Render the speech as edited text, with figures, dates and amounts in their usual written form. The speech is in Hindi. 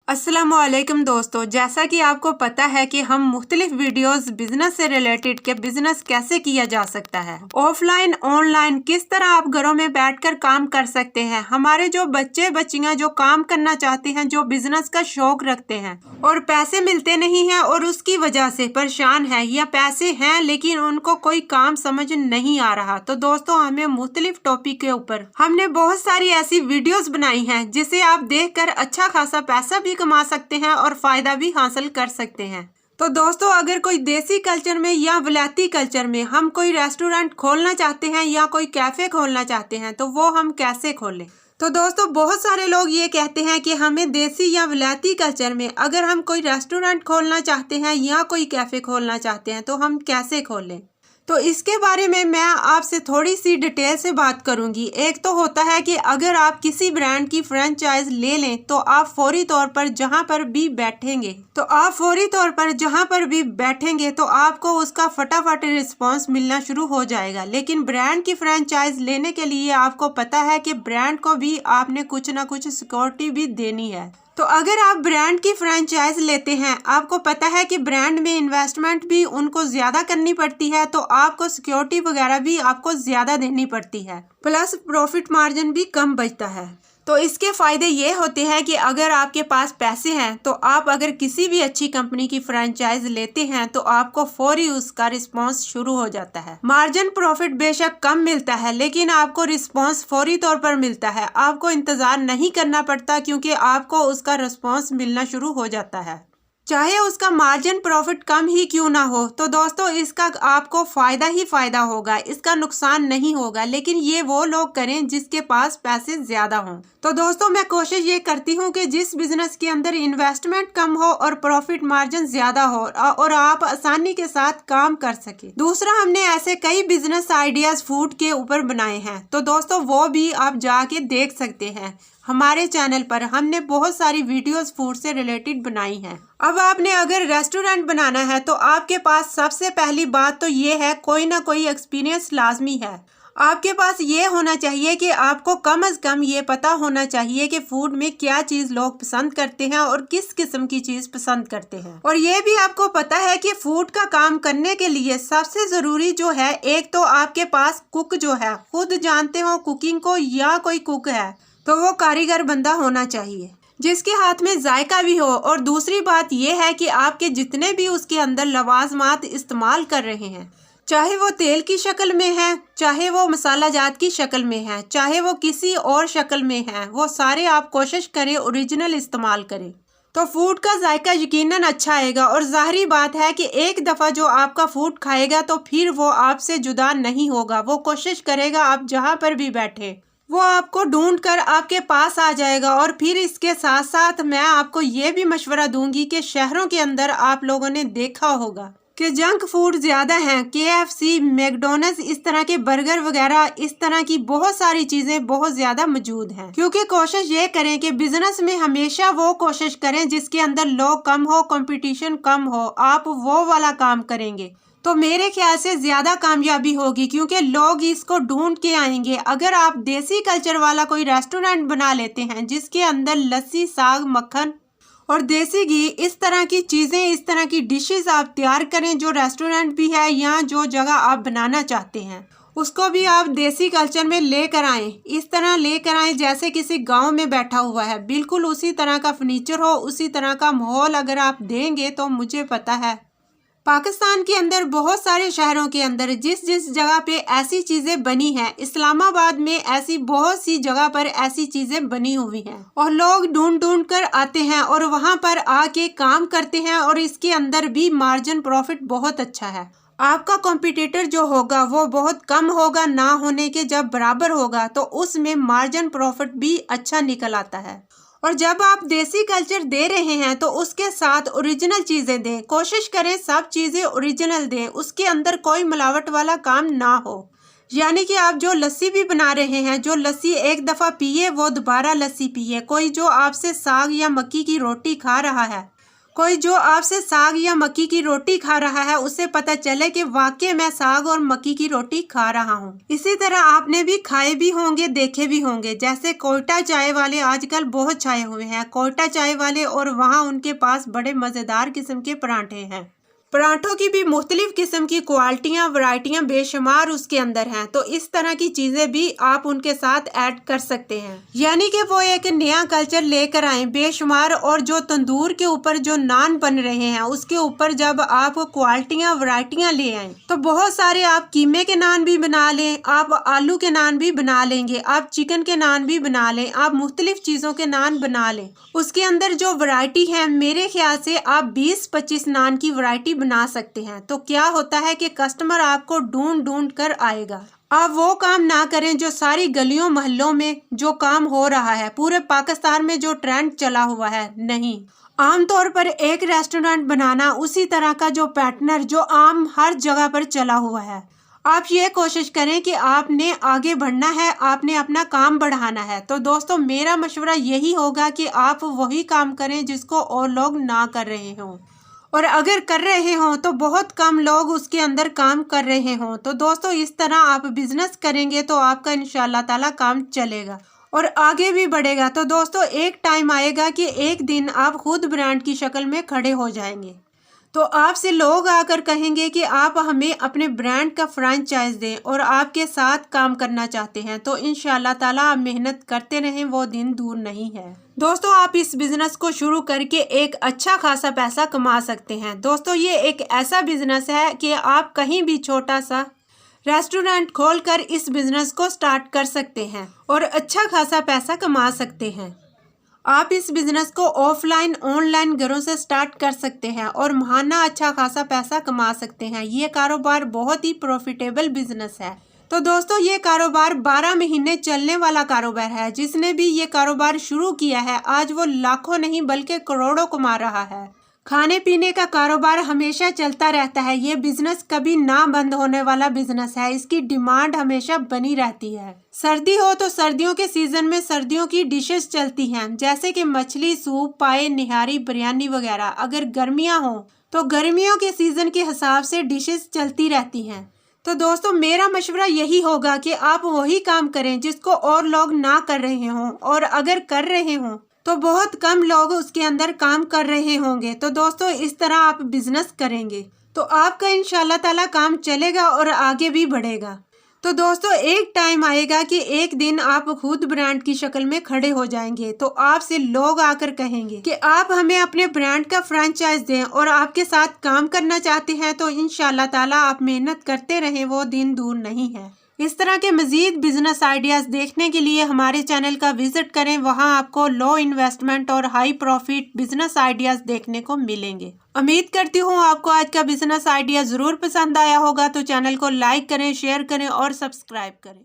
अस्सलामुअलैकुम दोस्तों, जैसा कि आपको पता है कि हम मुख्तलिफ वीडियोस बिजनेस से रिलेटेड के बिजनेस कैसे किया जा सकता है, ऑफलाइन ऑनलाइन किस तरह आप घरों में बैठकर काम कर सकते हैं। हमारे जो बच्चे बच्चियां जो काम करना चाहते हैं, जो बिजनेस का शौक रखते हैं और पैसे मिलते नहीं हैं और उसकी वजह से परेशान है, या पैसे हैं लेकिन उनको कोई काम समझ नहीं आ रहा, तो दोस्तों हमें मुख्तलिफ टॉपिक के ऊपर हमने बहुत सारी ऐसी वीडियोस बनाई हैं जिसे आप देखकर अच्छा खासा पैसा भी कमा सकते हैं और फायदा भी हासिल कर सकते हैं। तो दोस्तों, अगर कोई देसी कल्चर में या विलायती कल्चर में हम कोई रेस्टोरेंट खोलना चाहते हैं या कोई कैफे खोलना चाहते हैं तो वो हम कैसे खोलें। तो दोस्तों, बहुत सारे लोग ये कहते हैं कि हमें देसी या विलायती कल्चर में अगर हम कोई रेस्टोरेंट खोलना चाहते हैं या कोई कैफे खोलना चाहते हैं तो हम कैसे खोलें। तो इसके बारे में मैं आपसे थोड़ी सी डिटेल से बात करूंगी। एक तो होता है कि अगर आप किसी ब्रांड की फ्रेंचाइज ले लें तो आप फौरी तौर पर जहां पर भी बैठेंगे तो आपको उसका फटाफट रिस्पांस मिलना शुरू हो जाएगा। लेकिन ब्रांड की फ्रेंचाइज लेने के लिए आपको पता है कि ब्रांड को भी आपने कुछ ना कुछ सिक्योरिटी भी देनी है। तो अगर आप ब्रांड की फ्रेंचाइज लेते हैं, आपको पता है कि ब्रांड में इन्वेस्टमेंट भी उनको ज्यादा करनी पड़ती है, तो आपको सिक्योरिटी वगैरह भी आपको ज्यादा देनी पड़ती है, प्लस प्रॉफिट मार्जिन भी कम बचता है। तो इसके फायदे ये होते हैं कि अगर आपके पास पैसे हैं तो आप अगर किसी भी अच्छी कंपनी की फ्रेंचाइज लेते हैं तो आपको फौरी उसका रिस्पांस शुरू हो जाता है। मार्जिन प्रॉफिट बेशक कम मिलता है लेकिन आपको रिस्पांस फौरी तौर पर मिलता है। आपको इंतजार नहीं करना पड़ता क्योंकि आपको उसका रिस्पांस मिलना शुरू हो जाता है, चाहे उसका मार्जिन प्रॉफिट कम ही क्यों ना हो। तो दोस्तों, इसका आपको फायदा ही फायदा होगा, इसका नुकसान नहीं होगा। लेकिन ये वो लोग करें जिसके पास पैसे ज्यादा हों। तो दोस्तों, मैं कोशिश ये करती हूँ कि जिस बिजनेस के अंदर इन्वेस्टमेंट कम हो और प्रॉफिट मार्जिन ज्यादा हो और आप आसानी के साथ काम कर सके। दूसरा, हमने ऐसे कई बिजनेस आइडियाज फूड के ऊपर बनाए हैं, तो दोस्तों वो भी आप जाके देख सकते हैं। हमारे चैनल पर हमने बहुत सारी वीडियोस फूड से रिलेटेड बनाई हैं। अब आपने अगर रेस्टोरेंट बनाना है तो आपके पास सबसे पहली बात तो ये है, कोई ना कोई एक्सपीरियंस लाजमी है। आपके पास ये होना चाहिए कि आपको कम से कम ये पता होना चाहिए कि फूड में क्या चीज लोग पसंद करते हैं और किस किस्म की चीज पसंद करते हैं। और ये भी आपको पता है कि फूड का काम करने के लिए सबसे जरूरी जो है, एक तो आपके पास कुक जो है खुद जानते हो कुकिंग को, या कोई कुक है तो वो कारीगर बंदा होना चाहिए जिसके हाथ में जायका भी हो। और दूसरी बात यह है कि आपके जितने भी उसके अंदर लवाजमात इस्तेमाल कर रहे हैं, चाहे वो तेल की शक्ल में है, चाहे वो मसाला जात की शक्ल में है, चाहे वो किसी और शक्ल में है, वो सारे आप कोशिश करें ओरिजिनल इस्तेमाल करें तो फूड का जायका यकीनन अच्छा आएगा। और जाहिर बात है कि एक दफ़ा जो आपका फूड खाएगा तो फिर वो आपसे जुदा नहीं होगा। वो कोशिश करेगा आप जहाँ पर भी बैठे वो आपको ढूंढ कर आपके पास आ जाएगा। और फिर इसके साथ साथ मैं आपको ये भी मशवरा दूंगी कि शहरों के अंदर आप लोगों ने देखा होगा कि जंक फूड ज्यादा हैं, KFC, मैकडॉनल्ड्स, इस तरह के बर्गर वगैरह, इस तरह की बहुत सारी चीजें बहुत ज्यादा मौजूद हैं। क्योंकि कोशिश ये करें कि बिजनेस में हमेशा वो कोशिश करें जिसके अंदर लोग कम हो, कंपटीशन कम हो। आप वो वाला काम करेंगे तो मेरे ख्याल से ज्यादा कामयाबी होगी, क्योंकि लोग इसको ढूंढ के आएंगे। अगर आप देसी कल्चर वाला कोई रेस्टोरेंट बना लेते हैं जिसके अंदर लस्सी, साग, मक्खन और देसी घी, इस तरह की चीजें, इस तरह की डिशेस आप तैयार करें, जो रेस्टोरेंट भी है या जो जगह आप बनाना चाहते हैं उसको भी आप देसी कल्चर में लेकर आएं। इस तरह लेकर आएं जैसे किसी गांव में बैठा हुआ है, बिल्कुल उसी तरह का फर्नीचर हो, उसी तरह का माहौल अगर आप देंगे तो मुझे पता है पाकिस्तान के अंदर बहुत सारे शहरों के अंदर जिस जिस जगह पे ऐसी चीजें बनी हैं, इस्लामाबाद में ऐसी बहुत सी जगह पर ऐसी चीजें बनी हुई हैं और लोग ढूंढ ढूंढ कर आते हैं और वहां पर आके काम करते हैं। और इसके अंदर भी मार्जिन प्रॉफिट बहुत अच्छा है। आपका कॉम्पिटिटर जो होगा वो बहुत कम होगा, ना होने के जब बराबर होगा तो उसमें मार्जिन प्रॉफिट भी अच्छा निकल आता है। और जब आप देसी कल्चर दे रहे हैं तो उसके साथ ओरिजिनल चीजें दें। कोशिश करें सब चीजें ओरिजिनल दें, उसके अंदर कोई मिलावट वाला काम ना हो। यानी कि आप जो लस्सी भी बना रहे हैं, जो लस्सी एक दफा पिए वो दोबारा लस्सी पिए। कोई जो आपसे साग या मक्की की रोटी खा रहा है, कोई जो आपसे साग या मक्की की रोटी खा रहा है उससे पता चले कि वाकई मैं साग और मक्की की रोटी खा रहा हूँ। इसी तरह आपने भी खाए भी होंगे, देखे भी होंगे, जैसे कोयटा चाय वाले आजकल बहुत छाए हुए हैं, कोयटा चाय वाले, और वहाँ उनके पास बड़े मज़ेदार किस्म के पराठे हैं। पराठों की भी मुख्तलिफ किस्म की क्वालिटियाँ, वैरायटियाँ बेशुमार उसके अंदर हैं। तो इस तरह की चीज़ें भी आप उनके साथ ऐड कर सकते हैं, यानी कि वो एक नया कल्चर लेकर आए बेशुमार। और जो तंदूर के ऊपर जो नान बन रहे हैं उसके ऊपर जब आप क्वालिटियाँ, वैरायटियाँ ले आए तो बहुत सारे आप कीमे के नान भी बना लें, आप आलू के नान भी बना लेंगे, आप चिकन के नान भी बना लें, आप मुख्तलिफ चीज़ों के नान बना लें। उसके अंदर जो वैरायटी है, मेरे ख्याल से आप 20-25 नान की वैरायटी बना सकते हैं। तो क्या होता है कि कस्टमर आपको ढूंढ ढूंढ कर आएगा। आप वो काम ना करें जो सारी गलियों मोहल्लों में जो काम हो रहा है, पूरे पाकिस्तान में जो ट्रेंड चला हुआ है। नहीं, आमतौर पर एक रेस्टोरेंट बनाना, उसी तरह का जो पैटर्न जो आम हर जगह पर चला हुआ है। आप ये कोशिश करें कि आपने आगे बढ़ना है, आपने अपना काम बढ़ाना है। तो दोस्तों, मेरा मशवरा यही होगा कि आप वही काम करें जिसको और लोग ना कर रहे हों, और अगर कर रहे हों तो बहुत कम लोग उसके अंदर काम कर रहे हों। तो दोस्तों, इस तरह आप बिजनेस करेंगे तो आपका इंशाल्लाह ताला काम चलेगा और आगे भी बढ़ेगा। तो दोस्तों, एक टाइम आएगा कि एक दिन आप खुद ब्रांड की शक्ल में खड़े हो जाएंगे। तो आपसे लोग आकर कहेंगे कि आप हमें अपने ब्रांड का फ्रेंचाइज दें और आपके साथ काम करना चाहते हैं। तो इंशाल्लाह ताला आप मेहनत करते रहें, वो दिन दूर नहीं है। दोस्तों, आप इस बिज़नेस को शुरू करके एक अच्छा खासा पैसा कमा सकते हैं। दोस्तों, ये एक ऐसा बिज़नेस है कि आप कहीं भी छोटा सा रेस्टोरेंट खोलकर इस बिज़नेस को स्टार्ट कर सकते हैं और अच्छा खासा पैसा कमा सकते हैं। आप इस बिज़नेस को ऑफलाइन, ऑनलाइन घरों से स्टार्ट कर सकते हैं और माहाना अच्छा खासा पैसा कमा सकते हैं। ये कारोबार बहुत ही प्रॉफिटेबल बिज़नेस है। तो दोस्तों, ये कारोबार 12 महीने चलने वाला कारोबार है। जिसने भी ये कारोबार शुरू किया है आज वो लाखों नहीं बल्कि करोड़ों कमा रहा है। खाने पीने का कारोबार हमेशा चलता रहता है। ये बिजनेस कभी ना बंद होने वाला बिजनेस है। इसकी डिमांड हमेशा बनी रहती है। सर्दी हो तो सर्दियों के सीजन में सर्दियों की डिशेस चलती हैं, जैसे कि मछली, सूप, पाए, निहारी, बिरयानी वगैरह। अगर गर्मियां हो तो गर्मियों के सीजन के हिसाब से डिशेस चलती रहती हैं। तो दोस्तों, मेरा मशवरा यही होगा कि आप वही काम करें जिसको और लोग ना कर रहे हों, और अगर कर रहे हों तो बहुत कम लोग उसके अंदर काम कर रहे होंगे। तो दोस्तों, इस तरह आप बिजनेस करेंगे तो आपका इंशाल्लाह ताला काम चलेगा और आगे भी बढ़ेगा। तो दोस्तों, एक टाइम आएगा कि एक दिन आप खुद ब्रांड की शक्ल में खड़े हो जाएंगे। तो आपसे लोग आकर कहेंगे कि आप हमें अपने ब्रांड का फ्रेंचाइज दें और आपके साथ काम करना चाहते हैं। तो इंशाल्लाह ताला आप मेहनत करते रहें, वो दिन दूर नहीं है। इस तरह के मज़ीद बिजनेस आइडियाज़ देखने के लिए हमारे चैनल का विजिट करें। वहां आपको लो इन्वेस्टमेंट और हाई प्रॉफिट बिजनेस आइडियाज़ देखने को मिलेंगे। उम्मीद करती हूँ आपको आज का बिजनेस आइडिया ज़रूर पसंद आया होगा। तो चैनल को लाइक करें, शेयर करें और सब्सक्राइब करें।